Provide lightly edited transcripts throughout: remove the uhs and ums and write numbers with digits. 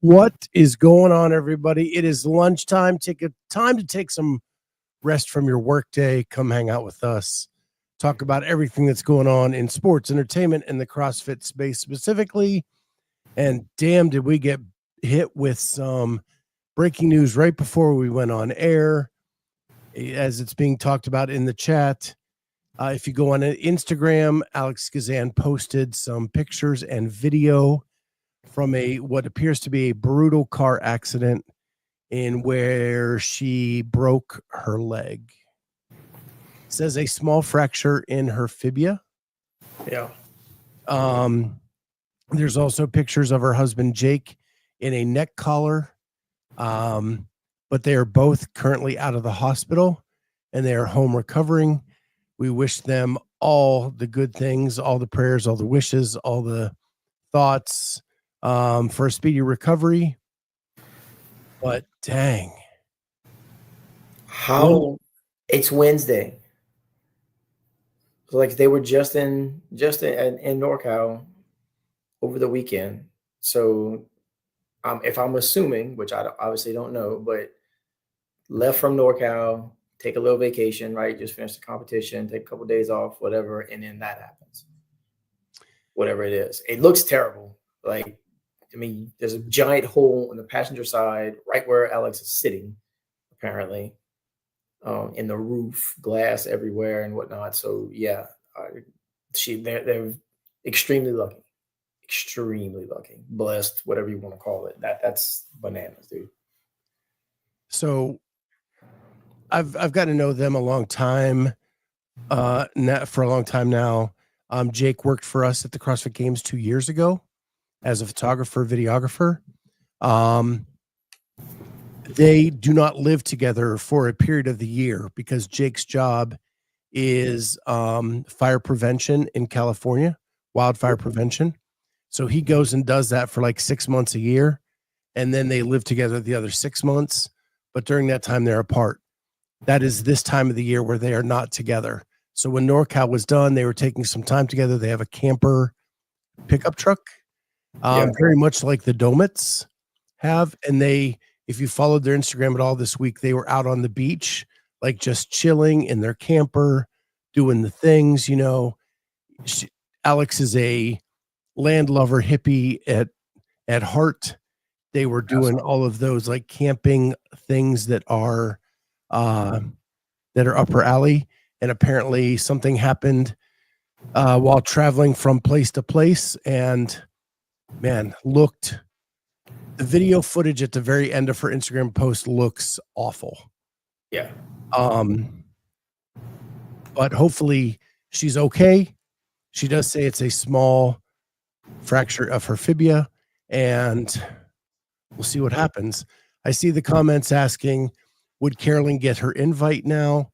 What is going on, everybody? It is lunchtime. Take a time to take some rest from your workday. Come hang out with us. Talk about everything that's going on in sports, entertainment, and the CrossFit space specifically. And damn, did we get hit with some breaking news right before we went on air, as it's being talked about in the chat. If you go on Instagram, Alex Gazan posted some pictures and video from what appears to be a brutal car accident in where she broke her leg. It says a small fracture in her fibula. Yeah. There's also pictures of her husband Jake in a neck collar. But they are both currently out of the hospital and they are home recovering. We wish them all the good things, all the prayers, all the wishes, all the thoughts for a speedy recovery. But dang. It's Wednesday. So like they were just in NorCal over the weekend. So if I'm assuming, which I obviously don't know, but left from NorCal, take a little vacation, right? Just finish the competition, take a couple of days off, whatever, and then that happens. Whatever it is. It looks terrible. Like, I mean, there's a giant hole on the passenger side, right where Alex is sitting, apparently, in the roof, glass everywhere and whatnot. So yeah, they're extremely lucky, blessed, whatever you want to call it. That's bananas, dude. So I've gotten to know them a long time, for a long time now. Jake worked for us at the CrossFit Games 2 years ago as a photographer, videographer. They do not live together for a period of the year because Jake's job is fire prevention in California, wildfire prevention. So he goes and does that for like 6 months a year, and then they live together the other 6 months. But during that time, they're apart. That is this time of the year where they are not together. So when NorCal was done, they were taking some time together. They have a camper pickup truck, very much like the Domits have. And if you followed their Instagram at all this week, they were out on the beach, like just chilling in their camper, doing the things, you know. Alex is a landlubber hippie at heart. They were doing all of those like camping things that are upper alley. And apparently something happened while traveling from place to place. And man, the video footage at the very end of her Instagram post looks awful. Yeah. But hopefully she's okay. She does say it's a small fracture of her fibula, and we'll see what happens. I see the comments asking, would Carolyn get her invite now?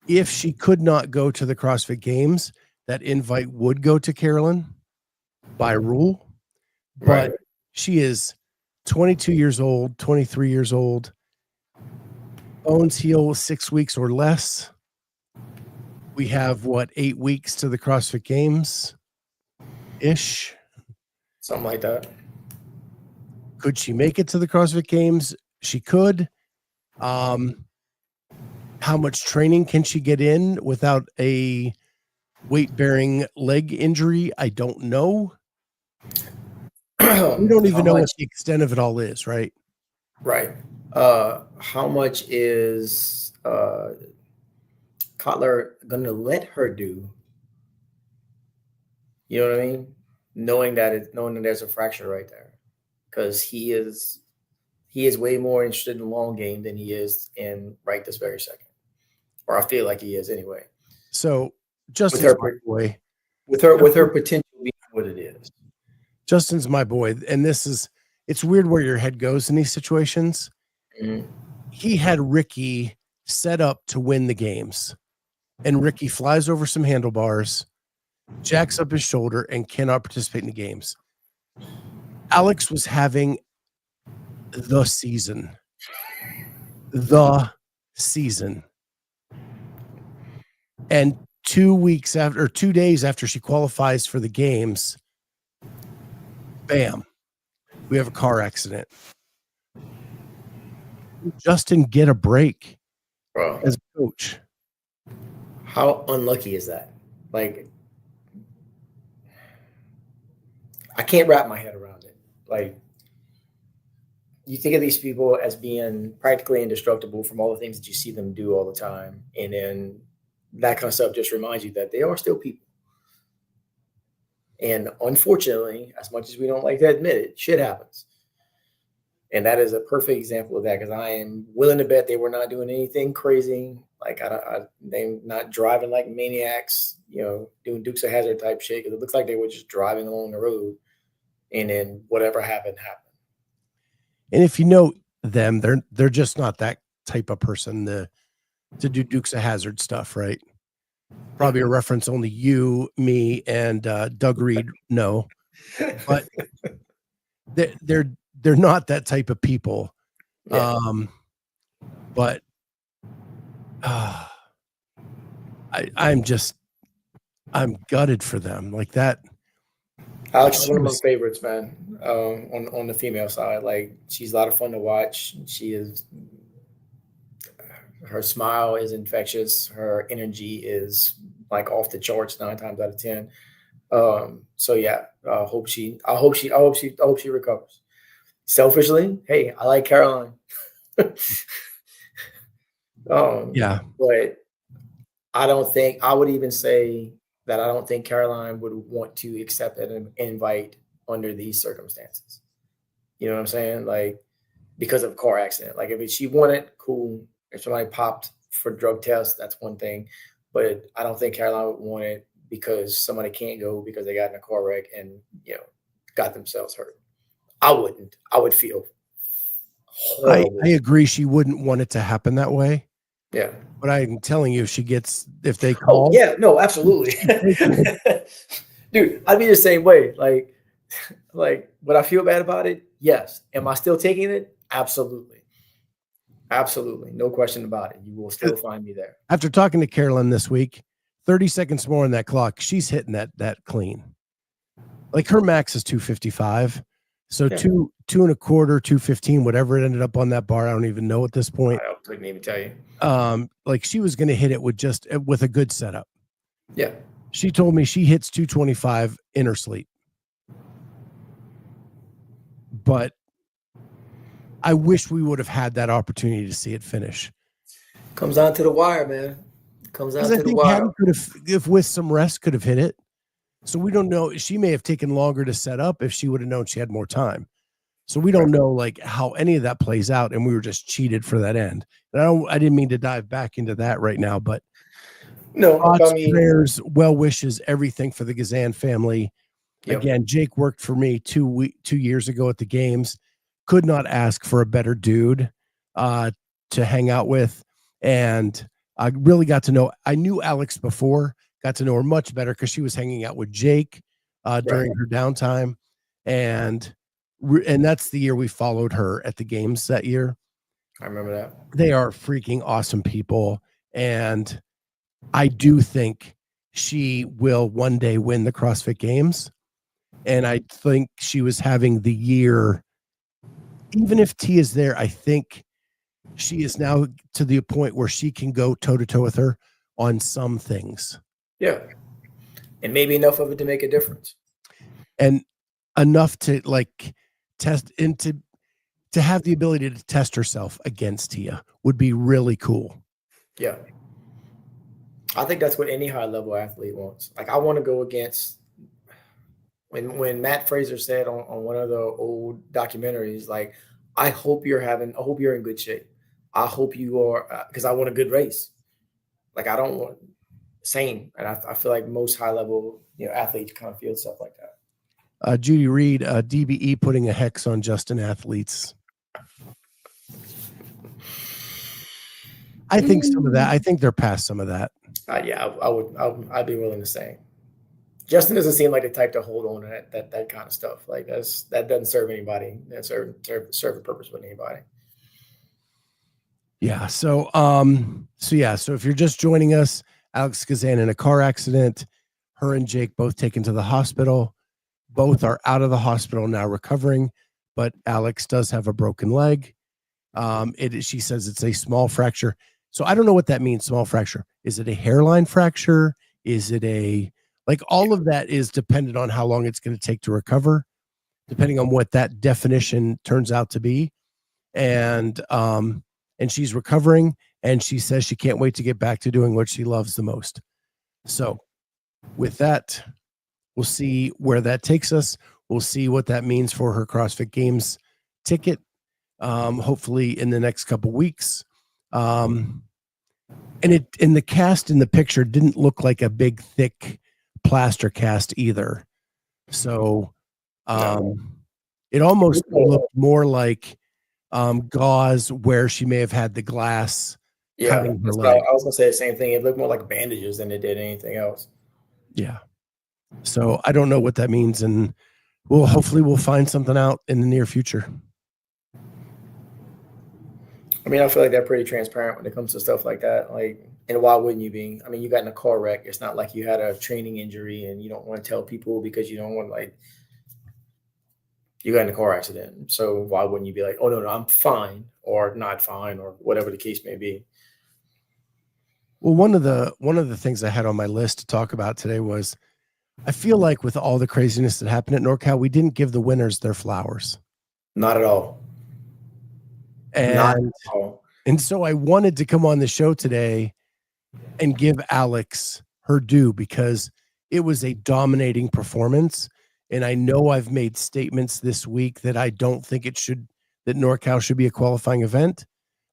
If she could not go to the CrossFit Games, that invite would go to Carolyn by rule. But she is 22 years old, 23 years old. Bones heal 6 weeks or less. We have 8 weeks to the CrossFit Games ish. Something like that. Could she make it to the CrossFit Games? She could. How much training can she get in without a weight-bearing leg injury? I don't know. We don't even know what the extent of it all is, right? Right. How much is Kotler going to let her do? You know what I mean? Knowing that there's a fracture right there, because he is way more interested in the long game than he is in right this very second, or I feel like he is anyway. So Justin's my boy. With her potential being what it is. Justin's my boy, and it's weird where your head goes in these situations. Mm-hmm. He had Ricky set up to win the games, and Ricky flies over some handlebars, jacks up his shoulder, and cannot participate in the games. Alex was having the season. And 2 days after she qualifies for the games, bam, we have a car accident. Justin get a break, bro. As a coach. How unlucky is that? Like, I can't wrap my head around it. Like, you think of these people as being practically indestructible from all the things that you see them do all the time. And then that kind of stuff just reminds you that they are still people. And unfortunately, as much as we don't like to admit it, shit happens. And that is a perfect example of that, because I am willing to bet they were not doing anything crazy. Like, they're not driving like maniacs, doing Dukes of Hazzard type shit. Because it looks like they were just driving along the road, and then whatever happened. And if you know them, they're just not that type of person to do Dukes of Hazzard stuff, right? Probably a reference only you, me, and Doug Reed know. But they're not that type of people. Yeah. But I'm gutted for them like that. Alex is one of my favorites, man. On the female side, like, she's a lot of fun to watch. Her smile is infectious. Her energy is like off the charts 9 times out of 10. So yeah, I hope she recovers. Selfishly, hey, I like Caroline. Yeah, but I would even say that I don't think Caroline would want to accept an invite under these circumstances. You know what I'm saying? Like, because of a car accident. Like, if she wanted, cool. If somebody popped for drug tests, that's one thing. But I don't think Caroline would want it because somebody can't go because they got in a car wreck and, got themselves hurt. I wouldn't. I would feel horrible. I agree. She wouldn't want it to happen that way. Yeah. But I'm telling you, if they call. Oh, yeah, no, absolutely. Dude, I'd be the same way. Like, would I feel bad about it? Yes. Am I still taking it? Absolutely. Absolutely. No question about it. You will still find me there. After talking to Carolyn this week, 30 seconds more on that clock, she's hitting that clean. Like, her max is 255. So yeah. 2.25, 215, whatever it ended up on that bar. I don't even know at this point. I couldn't even tell you. Like, she was going to hit it with a good setup. Yeah. She told me she hits 225 in her sleep. But I wish we would have had that opportunity to see it finish. Comes down to the wire, man. Comes down to the wire. If with some rest, could have hit it. So we don't know. She may have taken longer to set up if she would have known she had more time. So we don't know like how any of that plays out, and we were just cheated for that end. And I didn't mean to dive back into that right now, but no, thoughts, prayers, well wishes, everything for the Gazan family. Yep. Again, Jake worked for me 2 years ago at the games. Could not ask for a better dude to hang out with, and I really got to know. I knew Alex before. Got to know her much better because she was hanging out with Jake during her downtime, and that's the year we followed her at the games that year. I remember that. They are freaking awesome people, and I do think she will one day win the CrossFit Games, and I think she was having the year. Even if T is there, I think she is now to the point where she can go toe-to-toe with her on some things. Yeah. And maybe enough of it to make a difference. And enough to like test and to have the ability to test herself against Tia would be really cool. Yeah. I think that's what any high level athlete wants. Like, I want to go against when Matt Fraser said on one of the old documentaries, like, I hope you're in good shape. I hope you are, because I want a good race. Like, I don't want same. And I feel like most high level, athletes kind of feel stuff like that. Judy Reed, DBE putting a hex on Justin athletes. I think some of that. I think they're past some of that. Yeah, I'd be willing to say. Justin doesn't seem like the type to hold on to that kind of stuff. Like, that doesn't serve anybody. That serve a purpose with anybody. Yeah. So if you're just joining us, Alex Gazan in a car accident, her and Jake both taken to the hospital. Both are out of the hospital now recovering, but Alex does have a broken leg. She says it's a small fracture. So I don't know what that means, small fracture. Is it a hairline fracture? Is it all of that is dependent on how long it's going to take to recover, depending on what that definition turns out to be. And she's recovering, and she says she can't wait to get back to doing what she loves the most. So with that, we'll see where that takes us. We'll see what that means for her CrossFit Games ticket. Hopefully in the next couple weeks. And the cast in the picture didn't look like a big, thick plaster cast either. So it almost looked more like gauze where she may have had the glass cutting her leg. I was gonna say the same thing. It looked more like bandages than it did anything else. Yeah. So I don't know what that means, and hopefully we'll find something out in the near future. I mean, I feel like they're pretty transparent when it comes to stuff like that. And why wouldn't you be? I mean, you got in a car wreck. It's not like you had a training injury and you don't want to tell people because you don't want you got in a car accident. So why wouldn't you be like, oh no, I'm fine or not fine or whatever the case may be? Well, one of the things I had on my list to talk about today was I feel like with all the craziness that happened at NorCal, we didn't give the winners their flowers. Not at all. And so I wanted to come on the show today and give Alex her due because it was a dominating performance. And I know I've made statements this week that I don't think that NorCal should be a qualifying event,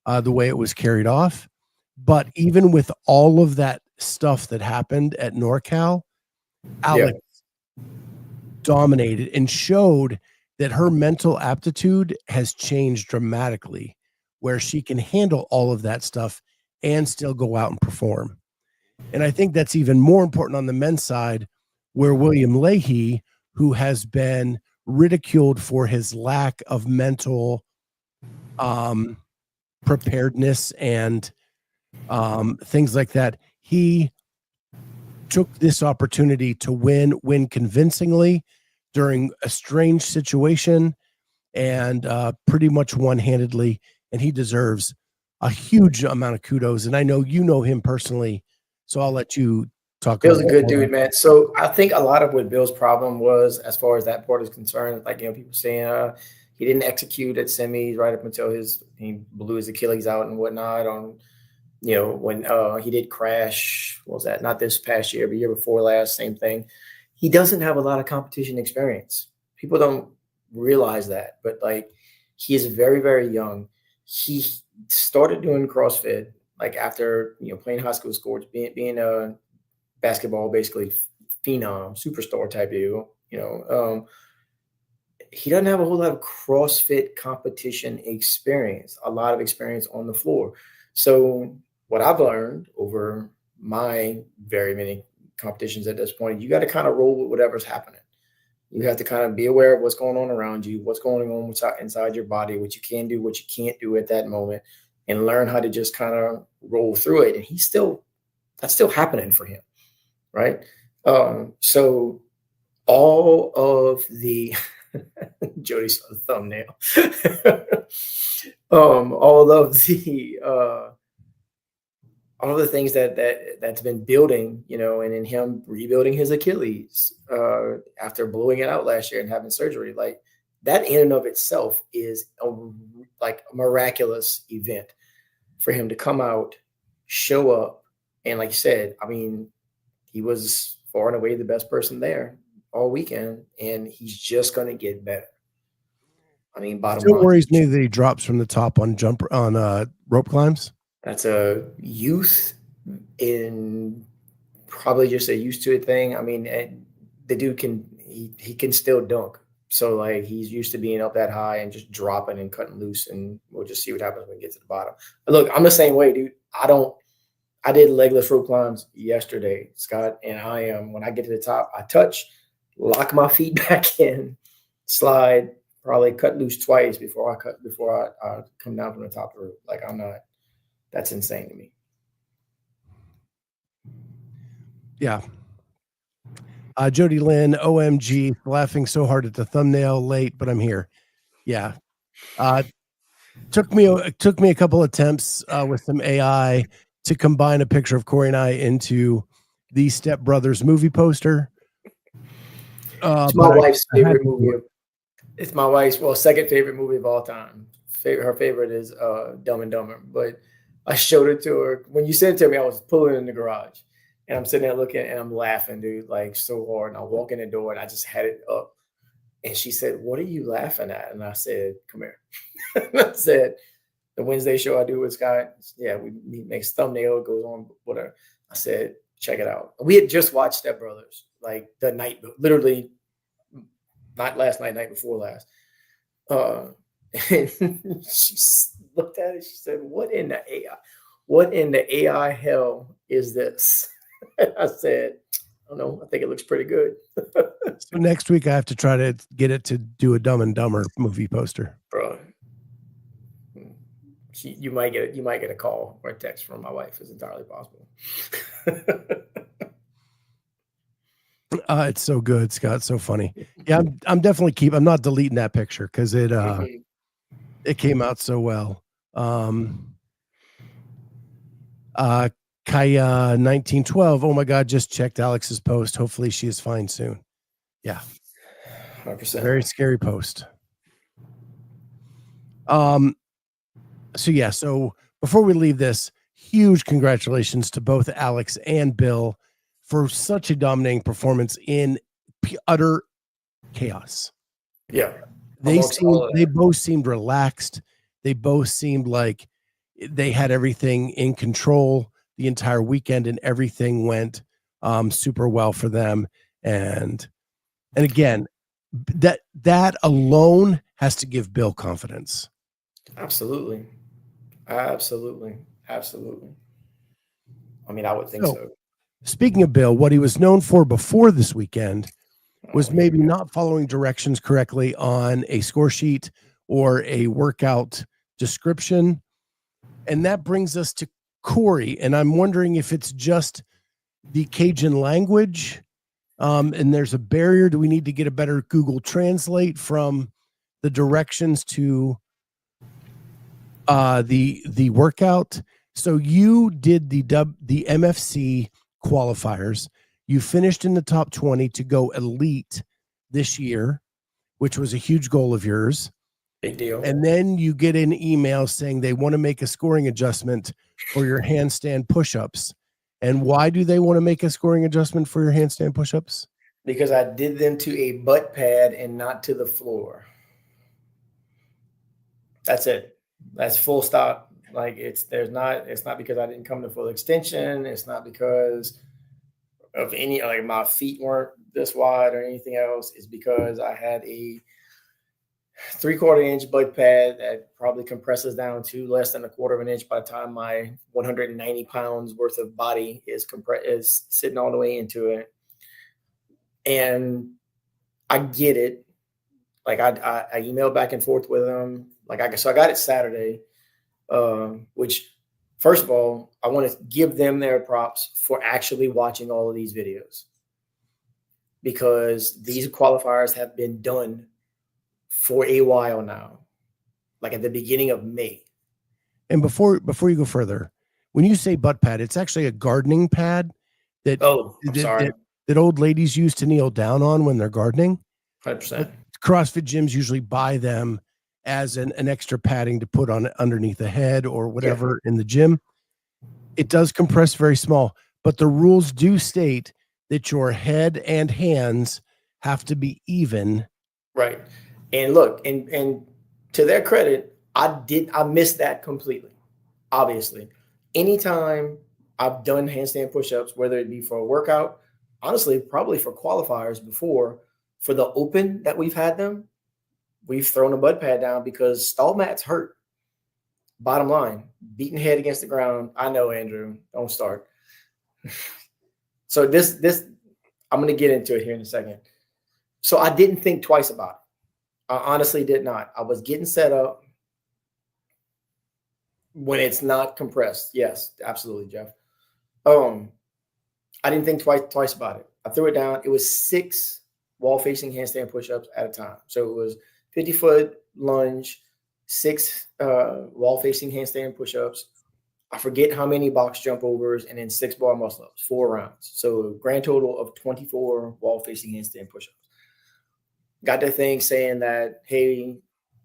the way it was carried off. But even with all of that stuff that happened at NorCal, Alex dominated and showed that her mental aptitude has changed dramatically, where she can handle all of that stuff and still go out and perform. And I think that's even more important on the men's side, where William Leahy, who has been ridiculed for his lack of mental preparedness and things like that, he took this opportunity to win convincingly during a strange situation and pretty much one-handedly, and he deserves a huge amount of kudos. And I know you know him personally, so I'll let you talk. Bill's a good dude, man. So I think a lot of what Bill's problem was, as far as that part is concerned, people saying he didn't execute at semis right up until he blew his Achilles out and whatnot on, when he did crash. What was that? Not this past year, but year before last, same thing. He doesn't have a lot of competition experience. People don't realize that, but he is very, very young. He started doing CrossFit after playing high school sports, being a basketball basically phenom, superstar type deal. He doesn't have a whole lot of CrossFit competition experience, a lot of experience on the floor. So what I've learned over my very many competitions at this point, you got to kind of roll with whatever's happening. You have to kind of be aware of what's going on around you, what's going on inside your body, what you can do, what you can't do at that moment, and learn how to just kind of roll through it. And that's still happening for him, right? So all of the Jody saw the thumbnail. All of the things that's been building, and in him rebuilding his Achilles after blowing it out last year and having surgery, that in and of itself is a miraculous event for him to come out, show up, and like you said, I mean, he was far and away the best person there all weekend, and he's just going to get better. I mean, bottom line. Still worries me that he drops from the top on rope climbs. That's a youth in probably just a used to it thing. I mean, the dude he can still dunk. So he's used to being up that high and just dropping and cutting loose, and we'll just see what happens when we get to the bottom. But look, I'm the same way, dude. I did legless rope climbs yesterday, Scott, and when I get to the top, I touch, lock my feet back in, slide, probably cut loose twice before I come down from the top of the rope. I'm not. That's insane to me. Yeah. Jody Lynn, OMG, laughing so hard at the thumbnail late, but I'm here. Yeah. Took me a couple attempts with some AI to combine a picture of Cory and I into the Step Brothers movie poster. It's my But wife's I had favorite to do movie. it. It's my wife's second favorite movie of all time. Her favorite is Dumb and Dumber. But I showed it to her when you sent it to me. I was pulling it in the garage, and I'm sitting there looking, and I'm laughing, dude, like so hard. And I walk in the door, and I just had it up, and she said, "What are you laughing at?" And I said, "Come here." And I said, "The Wednesday show I do with Scott. Yeah, we makes thumbnail, it goes on, whatever." I said, "Check it out." We had just watched Step Brothers like the night, literally not last night, night before last. And she looked at it. She said, "What in the AI? What in the AI hell is this?" And I said, "I don't know. I think it looks pretty good." So next week I have to try to get it to do a Dumb and Dumber movie poster. Bro, you might get a call or a text from my wife. It's entirely possible. It's so good, Scott. So funny. Yeah, I'm definitely I'm not deleting that picture because it came out so well. Kaya 1912. Oh my God, just checked Alex's post. Hopefully she is fine soon. Yeah. 100%. Very scary post. So before we leave this, huge congratulations to both Alex and Bill for such a dominating performance in utter chaos. Yeah. They both seemed relaxed. They both seemed like they had everything in control the entire weekend, and everything went super well for them. And again, that alone has to give Bill confidence. Absolutely. Absolutely. Absolutely. I mean, I would think so. Speaking of Bill, what he was known for before this weekend was maybe not following directions correctly on a score sheet or a workout description. And that brings us to Cory. And I'm wondering if it's just the Cajun language and there's a barrier. Do we need to get a better Google Translate from the directions to the workout? So you did the MFC qualifiers. You finished in the top 20 to go elite this year, which was a huge goal of yours. Big deal. And then you get an email saying they want to make a scoring adjustment for your handstand push-ups. And why do they want to make a scoring adjustment for your handstand push-ups? Because I did them to a butt pad and not to the floor. That's it. That's full stop. Like it's not because I didn't come to full extension. It's not because of any, like my feet weren't this wide or anything else. It's because I had a 3/4 inch butt pad that probably compresses down to less than 1/4 of an inch by the time my 190 pounds worth of body is sitting all the way into it. And I get it. Like I emailed back and forth with them. So I got it Saturday, which first of all, I want to give them their props for actually watching all of these videos, because these qualifiers have been done for a while now, like at the beginning of May. And before you go further, when you say butt pad, it's actually a gardening pad that that old ladies use to kneel down on when they're gardening. 100%. CrossFit gyms usually buy them as an extra padding to put on underneath the head or whatever in the gym. It does compress very small, but the rules do state that your head and hands have to be even. Right. And look, and to their credit, I missed that completely. Obviously, anytime I've done handstand push-ups, whether it be for a workout, honestly, probably for qualifiers before, for the open that we've had them, we've thrown a butt pad down because stall mats hurt. Bottom line, beating head against the ground. I know, Andrew, don't start. So this, I'm going to get into it here in a second. So I didn't think twice about it. I honestly did not. I was getting set up when it's not compressed. Yes, absolutely, Jeff. I didn't think twice about it. I threw it down. It was 6 wall-facing handstand push-ups at a time. So it was 50-foot lunge, 6 wall-facing handstand push-ups. I forget how many box jump overs, and then 6 bar muscle-ups, 4 rounds. So grand total of 24 wall-facing handstand push-ups. Got that thing saying that, hey,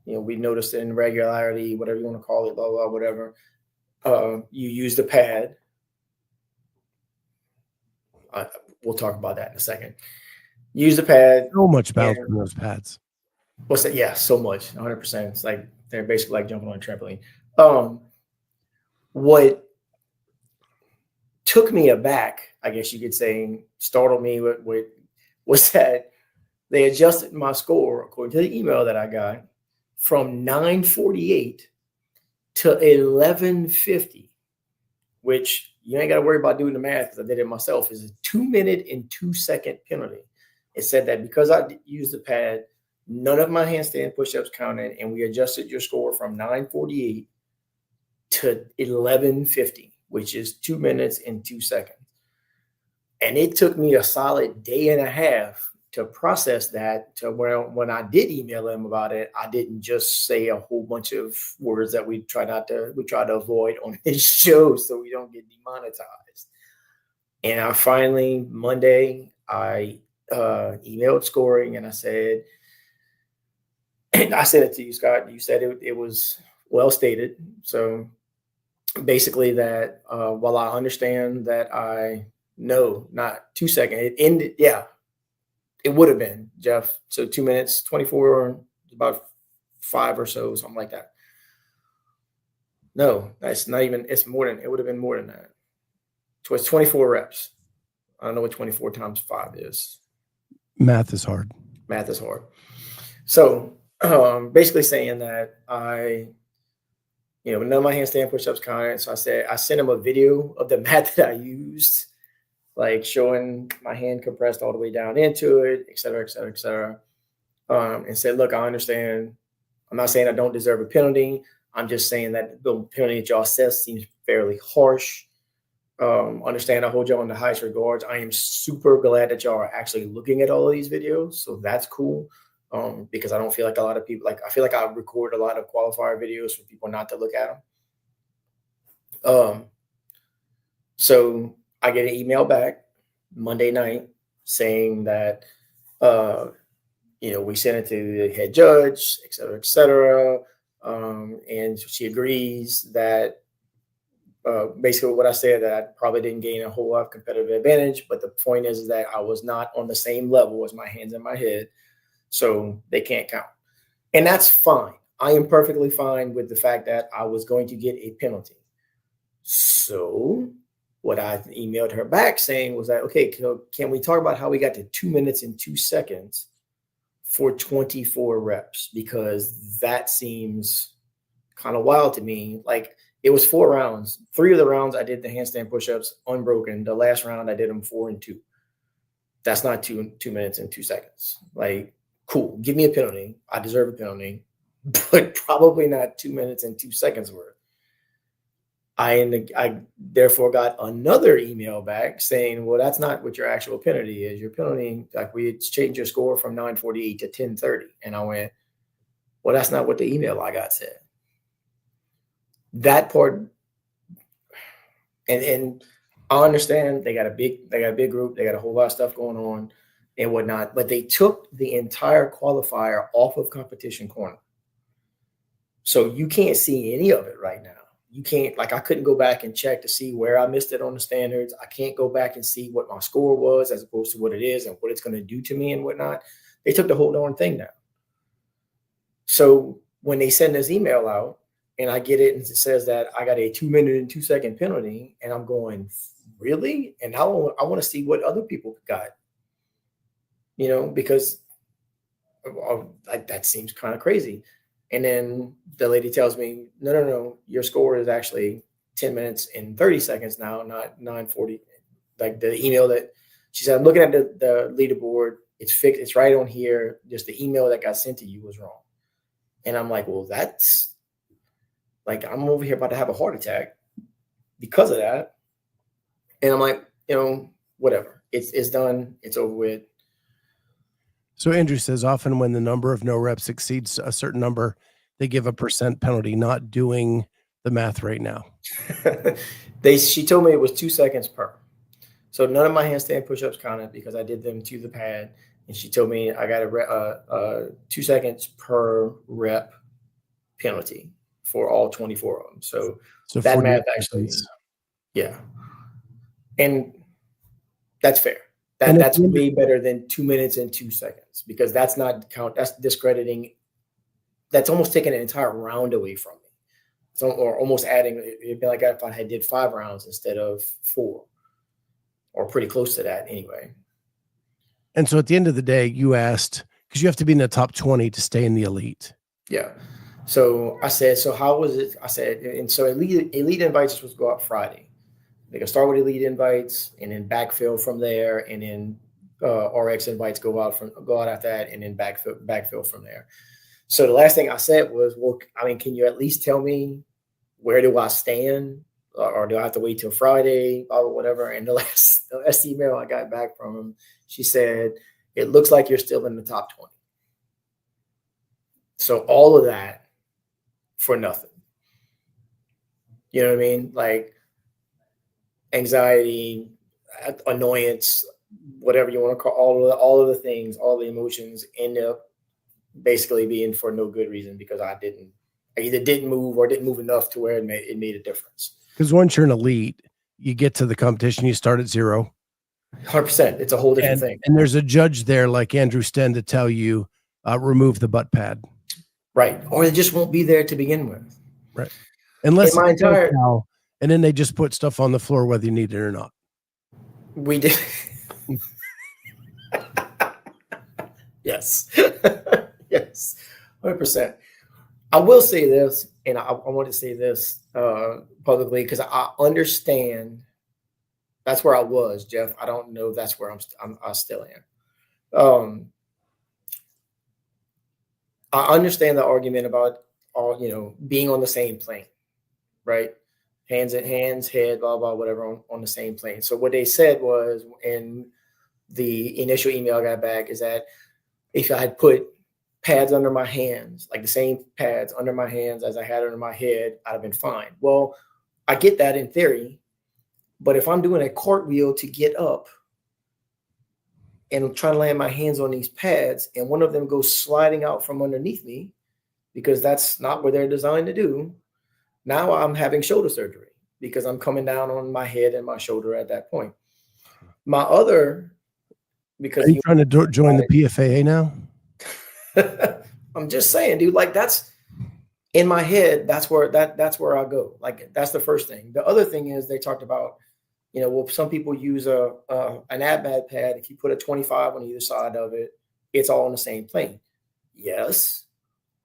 we noticed an irregularity, whatever you want to call it, blah, blah, whatever. You use the pad. We'll talk about that in a second. Use the pad. So much bounce from those pads. What's that? Yeah, so much. 100%. It's like they're basically like jumping on a trampoline. What took me aback, I guess you could say, startled me was that they adjusted my score, according to the email that I got, from 948 to 1150, which you ain't got to worry about doing the math because I did it myself, is a 2-minute and 2-second penalty. It said that because I used the pad, none of my handstand push-ups counted, and we adjusted your score from 948 to 1150, which is 2 minutes and 2 seconds. And it took me a solid day and a half to process that, to where when I did email them about it, I didn't just say a whole bunch of words that we try to avoid on this show so we don't get demonetized. And I finally, Monday, I emailed scoring and I said it to you, Scott. You said it was well stated. So basically that while I understand that not 2 seconds, it ended. Yeah, it would have been, Jeff. So 2 minutes, 24, about 5 or so, something like that. No, that's not even, it would have been more than that. So it's 24 reps. I don't know what 24 times 5 is. Math is hard. So basically saying that none of my handstand push-ups counted. So I sent him a video of the mat that I used, like showing my hand compressed all the way down into it, et cetera, et cetera, et cetera. And said, look, I understand. I'm not saying I don't deserve a penalty. I'm just saying that the penalty that y'all assessed seems fairly harsh. Understand I hold y'all in the highest regards. I am super glad that y'all are actually looking at all of these videos. So that's cool. Because I don't feel like a lot of people, I feel like I record a lot of qualifier videos for people not to look at them. So I get an email back Monday night saying that, we sent it to the head judge, et cetera, et cetera. And she agrees that basically what I said, that I probably didn't gain a whole lot of competitive advantage. But the point is that I was not on the same level as my hands in my head. So they can't count. And that's fine. I am perfectly fine with the fact that I was going to get a penalty. So what I emailed her back saying was that, okay, can we talk about how we got to 2 minutes and 2 seconds for 24 reps? Because that seems kind of wild to me. Like, it was 4 rounds. 3 of the rounds I did the handstand push-ups unbroken. The last round I did them 4 and 2. That's not 2 minutes and 2 seconds. Like, cool, give me a penalty. I deserve a penalty, but probably not 2 minutes and 2 seconds worth. I therefore got another email back saying, well, that's not what your actual penalty is. Your penalty, like, we changed your score from 948 to 1030. And I went, well, that's not what the email I got said. That part, and I understand they got a big group, they got a whole lot of stuff going on and whatnot, but they took the entire qualifier off of Competition Corner. So you can't see any of it right now. You can't, I couldn't go back and check to see where I missed it on the standards. I can't go back and see what my score was as opposed to what it is and what it's going to do to me and whatnot. They took the whole darn thing down. So when they send this email out and I get it and it says that I got a 2 minute and 2 second penalty, and I'm going, really? And I want to see what other people got, because that seems kind of crazy. And then the lady tells me, no, your score is actually 10 minutes and 30 seconds now, not 940. Like the email that she said, I'm looking at the leaderboard. It's fixed. It's right on here. Just the email that got sent to you was wrong. And I'm like, well, that's I'm over here about to have a heart attack because of that. And I'm like, whatever. It's done. It's over with. So Andrew says often when the number of no reps exceeds a certain number, they give a % penalty. Not doing the math right now. She told me it was 2 seconds per. So none of my handstand push-ups counted because I did them to the pad, and she told me I got a 2 seconds per rep penalty for all 24 of them. So that math actually, yeah, and that's fair. That's way better than 2 minutes and 2 seconds, because that's not count. That's discrediting. That's almost taking an entire round away from me. So, or almost adding. It'd be like if I did 5 rounds instead of 4, or pretty close to that anyway. And so at the end of the day, you asked, because you have to be in the top 20 to stay in the elite. Yeah. So I said, so how was it? I said, and so elite invites are supposed to go out Friday. They can start with elite invites and then backfill from there, and then RX invites go out after that, and then backfill from there. So the last thing I said was, well, I mean, can you at least tell me where do I stand, or do I have to wait till Friday or whatever? And the last email I got back from him, she said, it looks like you're still in the top 20. So all of that for nothing. You know what I mean? Like anxiety, annoyance, whatever you want to call all of the things, all the emotions end up basically being for no good reason, because I either didn't move or didn't move enough to where it made a difference. Because once you're an elite, you get to the competition, you start at 0. 100%. It's a whole different thing. And there's a judge there like Andrew Sten to tell you, remove the butt pad. Right. Or it just won't be there to begin with. Right. Unless and then they just put stuff on the floor whether you need it or not. We did. Yes. Yes. 100%. I will say this, and I want to say this publicly, because I understand that's where I was, Jeff. I don't know if that's where I still am. I understand the argument about being on the same plane, right? Hands, head, blah, blah, whatever, on the same plane. So what they said was, in the initial email I got back, is that if I had put pads under my hands, like the same pads under my hands as I had under my head, I'd have been fine. Well, I get that in theory, but if I'm doing a cartwheel to get up and trying to land my hands on these pads, and one of them goes sliding out from underneath me, because that's not what they're designed to do, now I'm having shoulder surgery because I'm coming down on my head and my shoulder at that point. Because are you trying to join the PFAA now? I'm just saying, dude, like that's in my head. That's where I go. Like, that's the first thing. The other thing is they talked about, well, some people use an AbMat pad. If you put a 25 on either side of it, it's all on the same plane. Yes,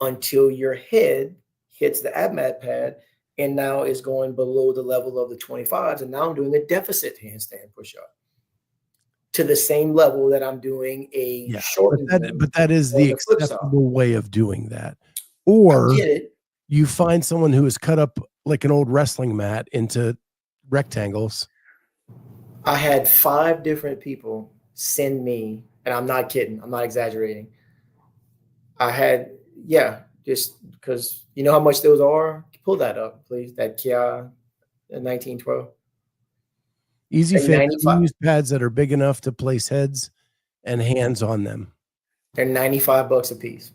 until your head hits the AbMat pad and now is going below the level of the 25s. And now I'm doing a deficit handstand push-up to the same level that I'm doing a shortened. But that is the acceptable way of doing that. Or you find someone who has cut up like an old wrestling mat into rectangles. I had 5 different people send me, and I'm not kidding, I'm not exaggerating. I had, just because you know how much those are. Pull that up, please. That Kia 1912. Easy fix. You use pads that are big enough to place heads and hands on them. They're $95 a piece.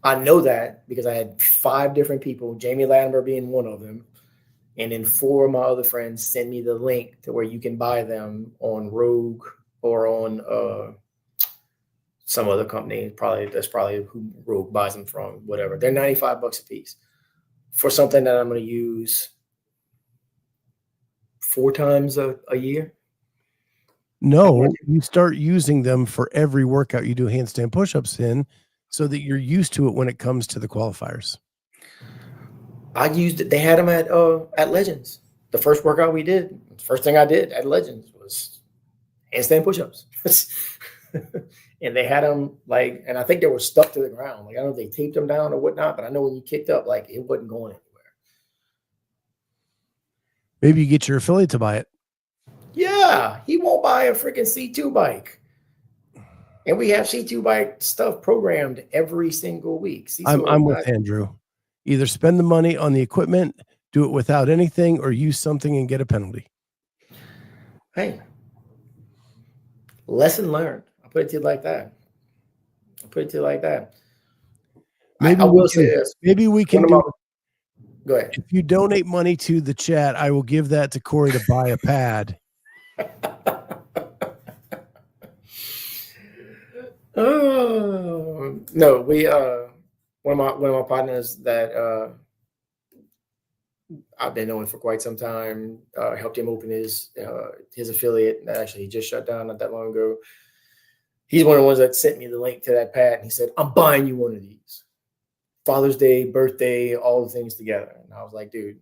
I know that because I had 5 different people, Jamie Latimer being one of them, and then 4 of my other friends send me the link to where you can buy them on Rogue or on some other company. That's probably who Rogue buys them from, whatever. They're $95 a piece for something that I'm going to use 4 times a year. No, you start using them for every workout you do handstand push-ups in, so that you're used to it when it comes to the qualifiers. I used it. They had them at Legends. The first workout we did, the first thing I did at Legends was handstand push-ups. And they had them and I think they were stuck to the ground. Like, I don't know if they taped them down or whatnot, but I know when you kicked up, like, it wasn't going anywhere. Maybe you get your affiliate to buy it. Yeah, he won't buy a freaking C2 bike. And we have C2 bike stuff programmed every single week. I'm with Andrew. Either spend the money on the equipment, do it without anything, or use something and get a penalty. Hey, lesson learned. I'll put it to you like that. Maybe I will say this. Maybe we can do. Go ahead. If you donate money to the chat, I will give that to Cory to buy a pad. Oh no, we one of my partners that I've been knowing for quite some time, helped him open his affiliate that actually he just shut down not that long ago. He's one of the ones that sent me the link to that pad, and he said, "I'm buying you one of these. Father's Day, birthday, all the things together." And I was like, dude.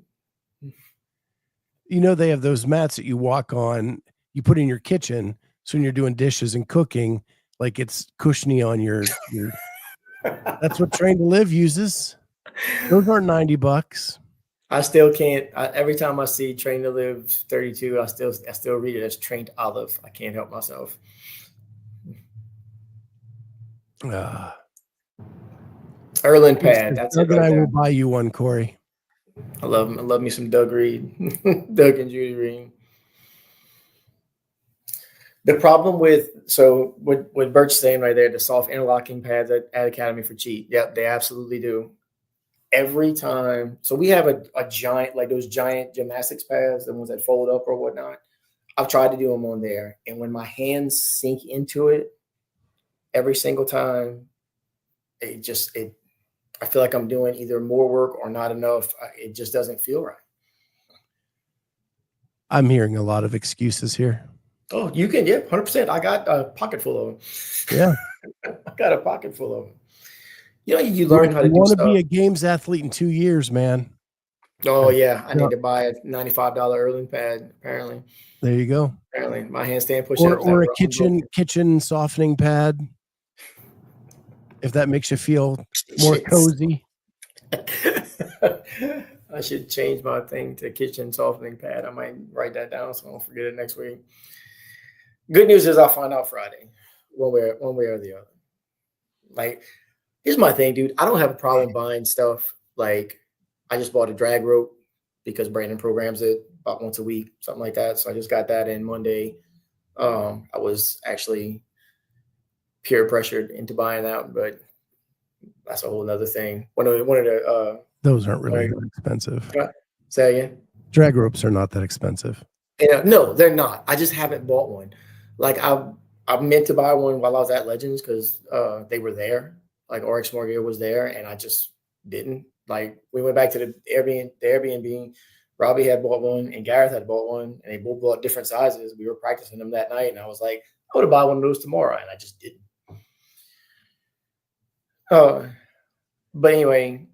You know, they have those mats that you walk on, you put in your kitchen. So when you're doing dishes and cooking, like it's cushiony on your that's what Train to Live uses. Those aren't $90. I still can't. Every time I see Train to Live 32, I still read it as Trained Olive. I can't help myself. Erlin pad. That's Doug it. Right and I there. will buy you one, Cory. I love me some Doug Reed, Doug and Judy Reed. The problem with what Bert's saying right there, the soft interlocking pads at Academy for Cheat. Yep, they absolutely do. Every time, so we have a giant, like those giant gymnastics pads, the ones that fold up or whatnot. I've tried to do them on there, and when my hands sink into it, every single time, I feel like I'm doing either more work or not enough. It just doesn't feel right. I'm hearing a lot of excuses here. Oh, you can, yeah, 100%. I got a pocket full of them. Yeah. I got a pocket full of them. You know, you learn how to do stuff. You want to be a games athlete in 2 years, man. Oh, yeah. I need to buy a $95 Erling pad, apparently. There you go. Apparently, my handstand push-ups. Or a kitchen softening pad, if that makes you feel more cozy. I should change my thing to kitchen softening pad. I might write that down so I don't forget it next week. Good news is I'll find out Friday, one way or the other. Like, here's my thing, dude. I don't have a problem buying stuff. Like, I just bought a drag rope because Brandon programs it about once a week, something like that. So I just got that in Monday. I was actually peer pressured into buying that, but that's a whole nother thing. One of the those aren't really that expensive. Say again? Drag ropes are not that expensive. Yeah, no, they're not. I just haven't bought one. Like I meant to buy one while I was at Legends because they were there. Like RX More Gear was there, and I just didn't. Like we went back to the Airbnb. Robbie had bought one, and Gareth had bought one, and they both bought different sizes. We were practicing them that night, and I was like, I would have bought one of those tomorrow, and I just didn't. But anyway,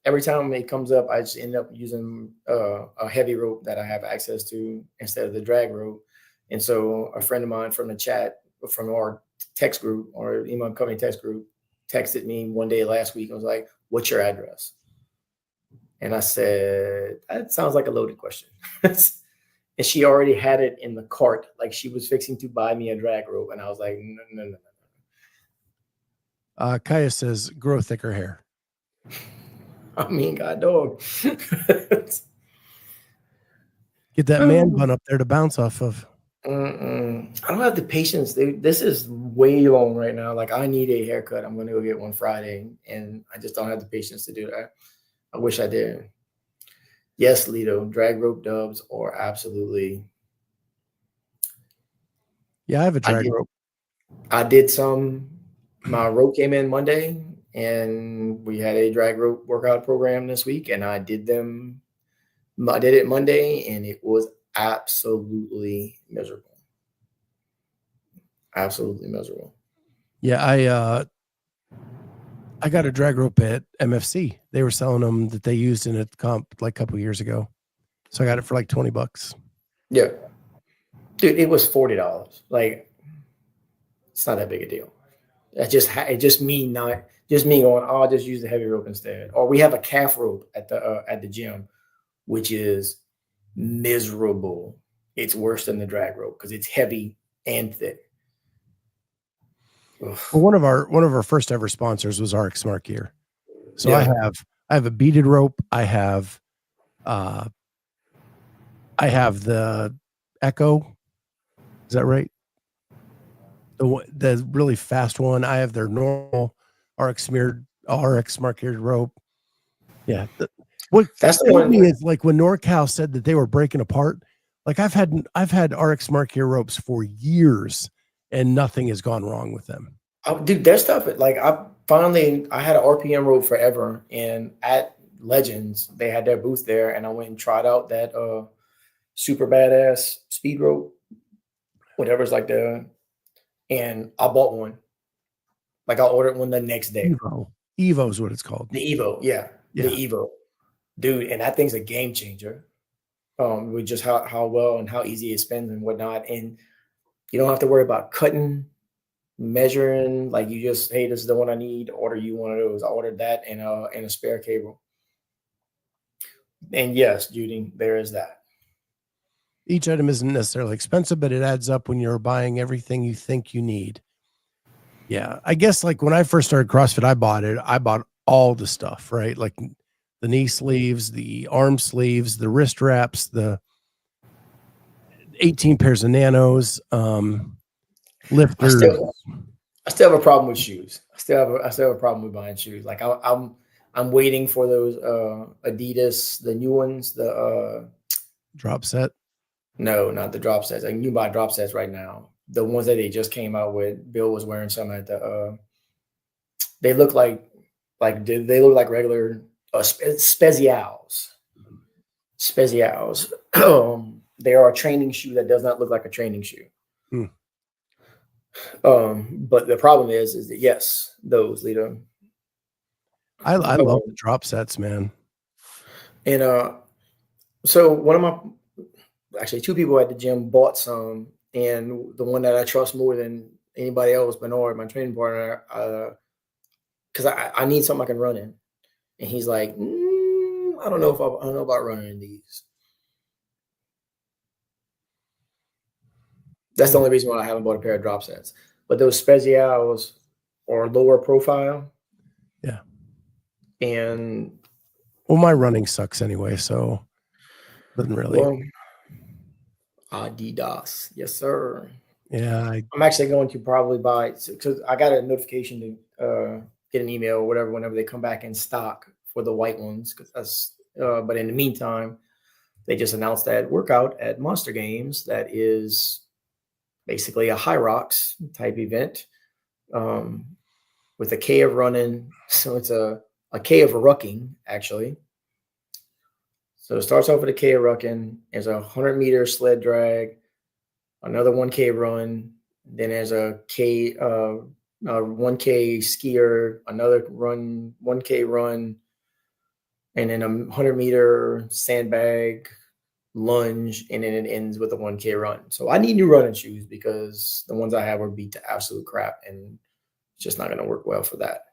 every time it comes up, I just end up using a heavy rope that I have access to instead of the drag rope. And so a friend of mine from the chat, from our text group or Imam Company text group, texted me one day last week and was like, "What's your address?" And I said, "That sounds like a loaded question." And she already had it in the cart, like she was fixing to buy me a drag rope. And I was like, no. Kaya says, grow thicker hair. I mean, God dog. Get that man bun up there to bounce off of. I don't have the patience. This is way long right now. Like I need a haircut. I'm going to go get one Friday, and I just don't have the patience to do that. I wish I did. Yes, Lido, drag rope dubs are absolutely. Yeah, I have a drag rope. I did some. My rope came in Monday, and we had a drag rope workout program this week, and I did them. I did it Monday, and it was absolutely miserable. Absolutely miserable. Yeah, I got a drag rope at MFC. They were selling them that they used in a comp like a couple of years ago. So I got it for like $20. Yeah. Dude, it was $40. Like, it's not that big a deal. It just me going, oh, I'll just use the heavy rope instead. Or we have a calf rope at the gym, which is miserable. It's worse than the drag rope because it's heavy and thick. Well, one of our first ever sponsors was RX Smart Gear. So Yeah. I have a beaded rope. I have the Echo. Is that right? The really fast one. I have their normal RX Smart Gear rope. Yeah. What That's the killed one. me is like when NorCal said that they were breaking apart. Like I've had RX Smart Gear ropes for years, and nothing has gone wrong with them. Dude, their stuff, like I had an RPM rope forever, and at Legends, they had their booth there, and I went and tried out that super badass speed rope, whatever's like and I bought one. Like I ordered one the next day. Evo is what it's called. The Evo, yeah. The Evo. Dude, and that thing's a game changer. With just how well and how easy it spins and whatnot. And you don't have to worry about cutting, measuring. Like you just, hey, this is the one I need. Order you one of those. I ordered that and a spare cable. And yes, Judy, there is that. Each item isn't necessarily expensive, but it adds up when you're buying everything you think you need. Yeah. I guess like when I first started CrossFit, I bought all the stuff, right? Like the knee sleeves, the arm sleeves, the wrist wraps, the 18 pairs of nanos, lifters. I still have a problem with shoes. I still have a problem with buying shoes. Like I'm waiting for those Adidas, the new ones, the drop set. No, not the drop sets. I can buy drop sets right now. The ones that they just came out with. Bill was wearing some at the they look like they look like regular Spezials. Spezials. They are a training shoe that does not look like a training shoe. But the problem is that yes, those Lito. I love the drop sets, man. And so one of my actually two people at the gym bought some, and the one that I trust more than anybody else, Bernard, my training partner, because I need something I can run in, and he's like, I don't know about running in these. That's the only reason why I haven't bought a pair of drop sets. But those Spezials are lower profile. Yeah. And well, my running sucks anyway, so doesn't really. Well, Adidas, yes, sir. Yeah, I'm actually going to probably buy because I got a notification to get an email or whatever whenever they come back in stock for the white ones. Because that's. But in the meantime, they just announced that workout at Monster Games that is basically a Hyrox type event with a K of running. So it's a K of rucking actually. So it starts off with a K of rucking. There's a 100-meter sled drag, another 1K run. Then there's a 1K skier, another 1K run, and then a 100-meter sandbag lunge, and then it ends with a 1K run. So I need new running shoes because the ones I have were beat to absolute crap, and it's just not going to work well for that.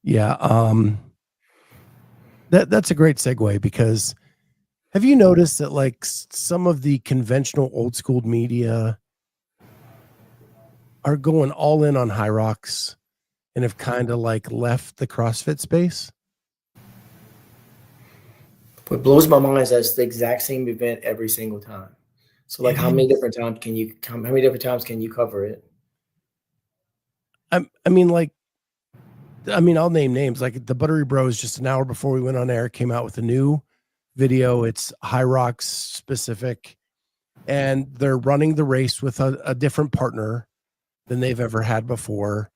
Yeah. That's a great segue because have you noticed that like some of the conventional old school media are going all in on Hyrox and have kind of like left the CrossFit space? What blows my mind is that's the exact same event every single time. So like how many different times can you cover it? I mean, I'll name names like the Buttery Bros. Just an hour before we went on air came out with a new video. It's Hyrox specific, and they're running the race with a different partner than they've ever had before.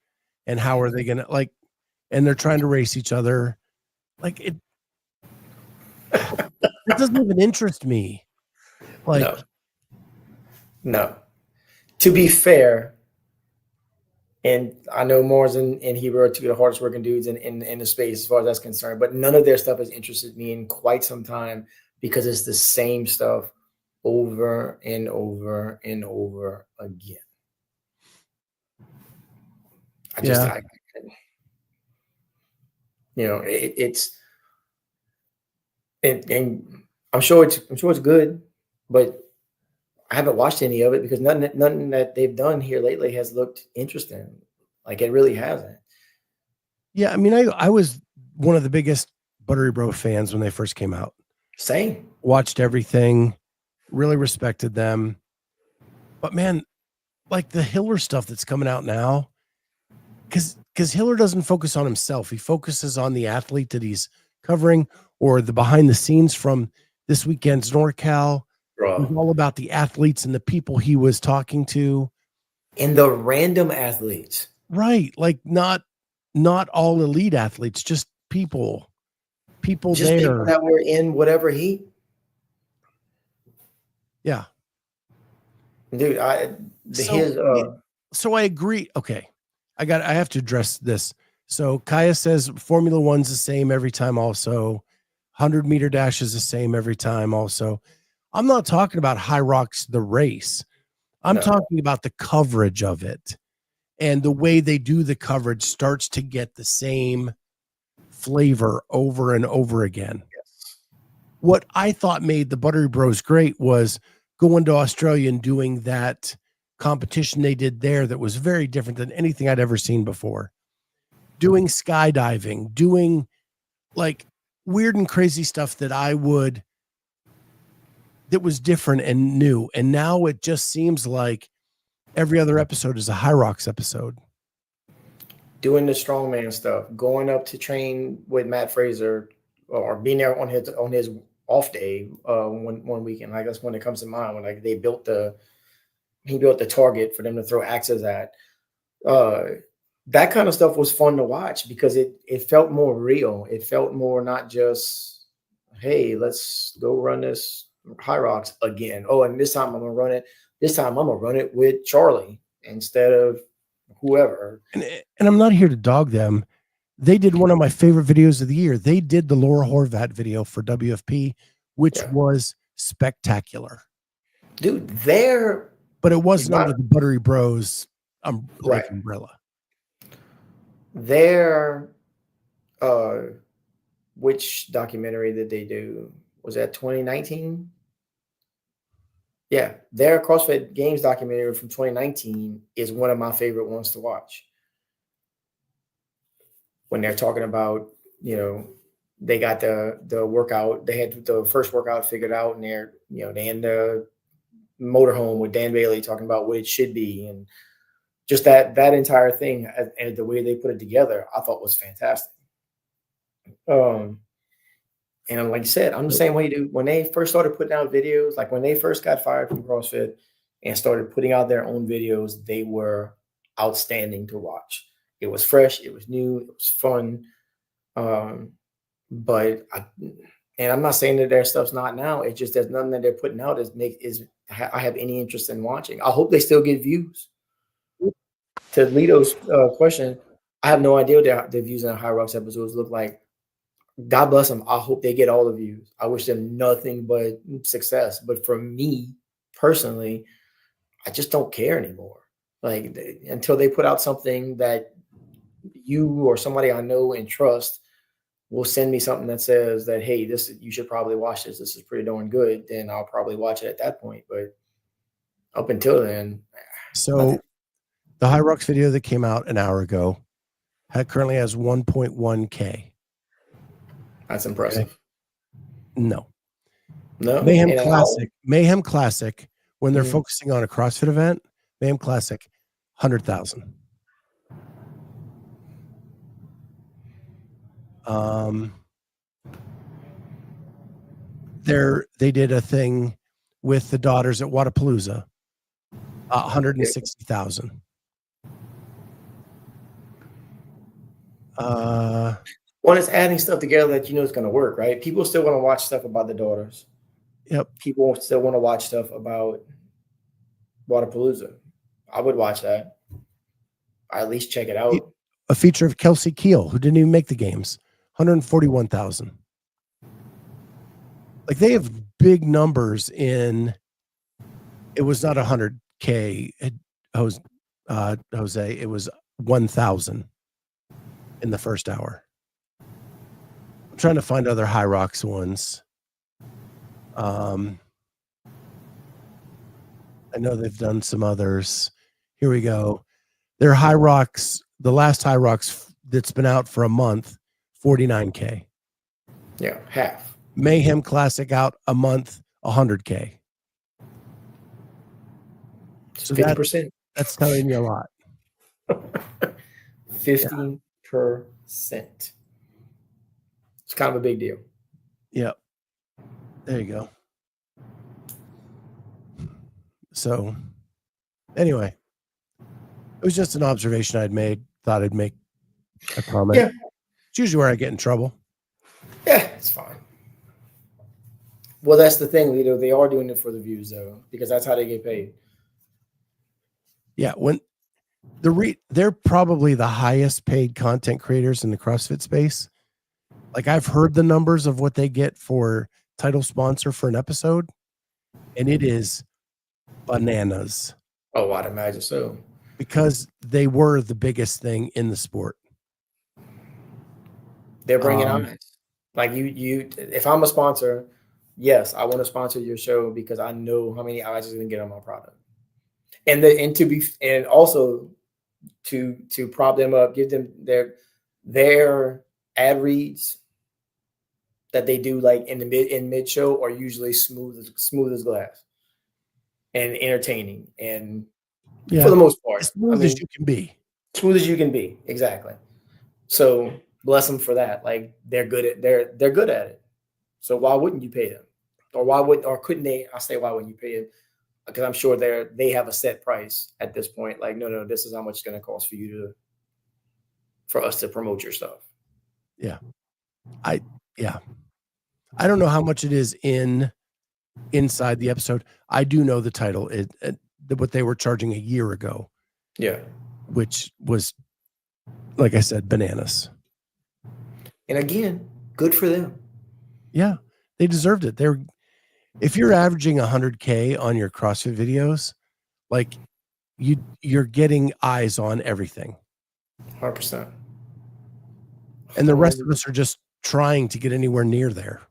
And how are they gonna like? And they're trying to race each other. Like it doesn't even interest me. Like no. To be fair, and I know Mars and Hero are two of the hardest working dudes in the space as far as that's concerned, but none of their stuff has interested me in quite some time because it's the same stuff over and over and over again. And I'm sure it's good, but I haven't watched any of it because nothing that they've done here lately has looked interesting. Like it really hasn't. Yeah, I mean, I was one of the biggest Buttery Bro fans when they first came out. Same. Watched everything, really respected them. But man, like the Hiller stuff that's coming out now, because Hiller doesn't focus on himself. He focuses on the athlete that he's covering or the behind the scenes from this weekend's NorCal. It was Bro. all about the athletes and the people he was talking to. And the random athletes. Right. Like not all elite athletes, just people Just there. people that were in whatever heat. Yeah. Dude, So I agree. Okay. I have to address this. So Kaya says Formula One's the same every time also. 100-meter dash is the same every time also. I'm not talking about Hyrox the race. I'm talking about the coverage of it. And the way they do the coverage starts to get the same flavor over and over again. Yes. What I thought made the Buttery Bros great was going to Australia and doing that competition they did there that was very different than anything I'd ever seen before. Doing skydiving, doing like weird and crazy stuff that was different and new. And now it just seems like every other episode is a Hyrox episode. Doing the strongman stuff, going up to train with Matt Fraser, or being there on his off day one weekend. Like that's one that comes to mind when like he built the target for them to throw axes at. That kind of stuff was fun to watch because it felt more real. It felt more not just, hey, let's go run this Hyrox again. Oh, and this time I'm gonna run it. This time I'm gonna run it with Charlie instead of whoever. And I'm not here to dog them. They did one of my favorite videos of the year. They did the Laura Horvat video for WFP, which was spectacular. Dude, but it wasn't under the Buttery Bros umbrella. Which documentary did they do? Was that 2019? Yeah, their CrossFit Games documentary from 2019 is one of my favorite ones to watch. When they're talking about, they got the workout, they had the first workout figured out, and they in the motorhome with Dan Bailey talking about what it should be, and just that entire thing and the way they put it together, I thought was fantastic. And like you said, I'm the same way, dude. When they first started putting out videos, like when they first got fired from CrossFit and started putting out their own videos, they were outstanding to watch. It was fresh, it was new, it was fun. But I'm not saying that their stuff's not now. It's just there's nothing that they're putting out I have any interest in watching. I hope they still get views. To Lito's question, I have no idea what the views on Hyrox episodes look like. God bless them. I hope they get all the views. I wish them nothing but success. But for me personally, I just don't care anymore. Like until they put out something that you or somebody I know and trust will send me something that says that, hey, you should probably watch this. This is pretty darn good. Then I'll probably watch it at that point. But up until then, so the Hyrox video that came out an hour ago currently has 1.1K. That's impressive. Okay. No. Mayhem Classic, when they're focusing on a CrossFit event, Mayhem Classic, 100,000. They did a thing with the daughters at Wadapalooza, 160,000. One is adding stuff together that is going to work, right? People still want to watch stuff about the daughters. Yep. People still want to watch stuff about Wadapalooza. I would watch that. I at least check it out. A feature of Kelsey Keel, who didn't even make the games, 141,000. Like they have big numbers in. It was not 100K, Jose. It was 1,000 in the first hour. I'm trying to find other Hyrox ones. I know they've done some others. Here we go. Their Hyrox, the last Hyrox that's been out for a month, $49K. Yeah, half. Mayhem Classic out a month, $100K. So 50%. That's telling you a lot. 50%. It's kind of a big deal. Yep. There you go. So anyway, it was just an observation I'd made. Thought I'd make a comment. Yeah. It's usually where I get in trouble. Yeah, it's fine. Well, that's the thing, Lito. They are doing it for the views, though, because that's how they get paid. Yeah, when they're probably the highest paid content creators in the CrossFit space. Like, I've heard the numbers of what they get for title sponsor for an episode, and it is bananas. Oh, I'd imagine so. Because they were the biggest thing in the sport. They're bringing eyes. Like you. If I'm a sponsor, yes, I want to sponsor your show because I know how many eyes is going to get on my product, and also to prop them up, give them their ad reads that they do like in mid show are usually smooth as glass and entertaining and for the most part, as smooth as you can be. Smooth as you can be, exactly. So bless them for that. Like they're good at it. So why wouldn't you pay them? Or couldn't they? I say why wouldn't you pay them? Because I'm sure they have a set price at this point. Like no, this is how much it's going to cost for us to promote your stuff. Yeah, I don't know how much it is inside the episode. I do know the title. What they were charging a year ago. Yeah, which was, like I said, bananas. And again, good for them. Yeah, they deserved it. If you're averaging 100K on your CrossFit videos, like you're getting eyes on everything. 100%. And the rest of us are just trying to get anywhere near there.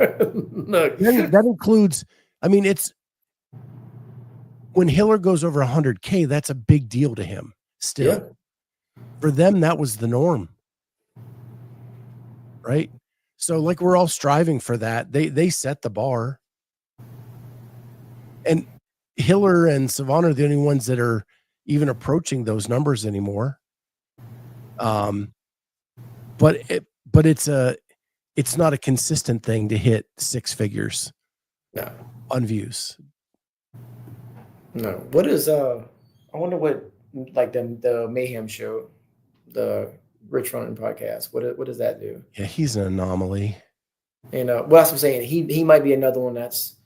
Look, that includes, I mean, it's when Hiller goes over 100K, that's a big deal to him still. Yeah. For them, that was the norm. Right? So like we're all striving for that. They set the bar. And Hiller and Savannah are the only ones that are even approaching those numbers anymore. But it's not a consistent thing to hit six figures. No. On views. No. What is I wonder what like the Mayhem show, the Rich Running podcast. What does that do? Yeah, he's an anomaly. And well, that's what I'm saying. He might be another one that's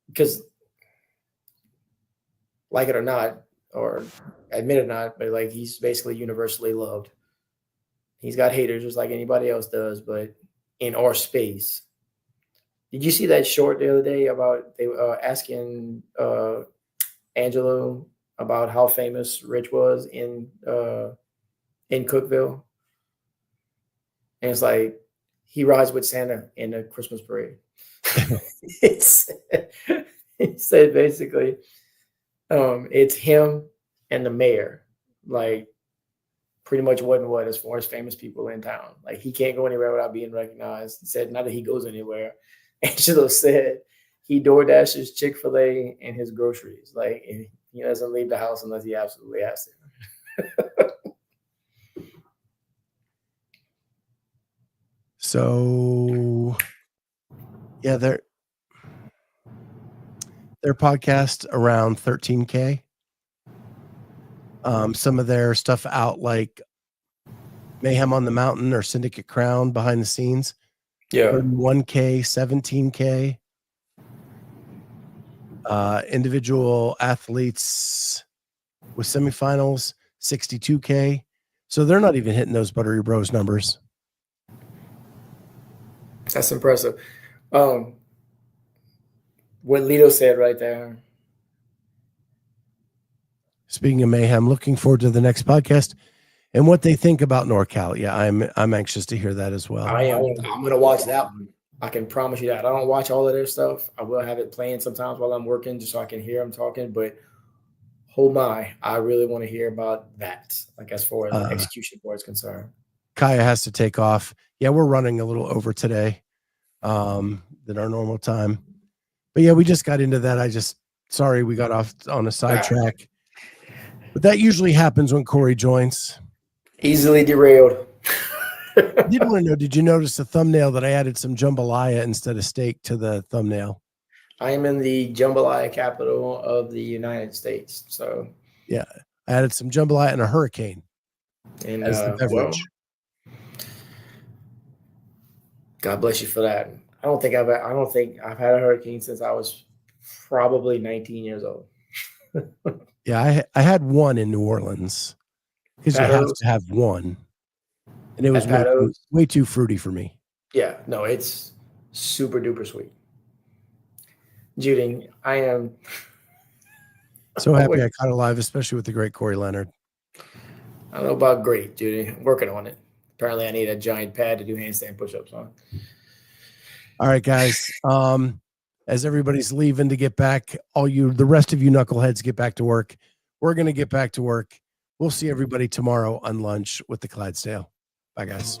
because, like it or not, or admit it or not, but like he's basically universally loved. He's got haters just like anybody else does, but in our space. Did you see that short the other day about they asking Angelo about how famous Rich was in Cookville? And it's like he rides with Santa in the Christmas parade. It said basically it's him and the mayor, like pretty much what as far as famous people in town. Like he can't go anywhere without being recognized. He said not that he goes anywhere. Angelo said he door dashes Chick-fil-A and his groceries. Like he doesn't leave the house unless he absolutely has to. So yeah, their podcast around 13K. Some of their stuff out like Mayhem on the Mountain or Syndicate Crown behind the scenes. Yeah. 31K, 17K. Individual athletes with semifinals, 62K. So they're not even hitting those Buttery Bros numbers. That's impressive. What Lito said right there. Speaking of Mayhem, looking forward to the next podcast and what they think about NorCal. Yeah, I'm anxious to hear that as well. I'm going to watch that one. I can promise you that. I don't watch all of their stuff. I will have it playing sometimes while I'm working just so I can hear them talking. But oh my, I really want to hear about that. Like as far as the execution board is concerned. Kaya has to take off. Yeah, we're running a little over today than our normal time. But yeah, we just got into that. Sorry we got off on a sidetrack. But that usually happens when Cory joins. Easily derailed. I did want to know, did you notice the thumbnail that I added some jambalaya instead of steak to the thumbnail? I am in the jambalaya capital of the United States. So yeah, I added some jambalaya and a hurricane and as the beverage. Well, God bless you for that. I don't think I've had a hurricane since I was probably 19 years old. Yeah, I had one in New Orleans because you have to have one, and it was way too fruity for me. Yeah, no, it's super duper sweet. Judy, I am so happy I caught it live, especially with the great Cory Leonard. I don't know about great, Judy. I'm working on it. Apparently, I need a giant pad to do handstand push-ups on. All right, guys. As everybody's leaving to get back, the rest of you knuckleheads get back to work. We're going to get back to work. We'll see everybody tomorrow on lunch with the Clydesdale. Bye, guys.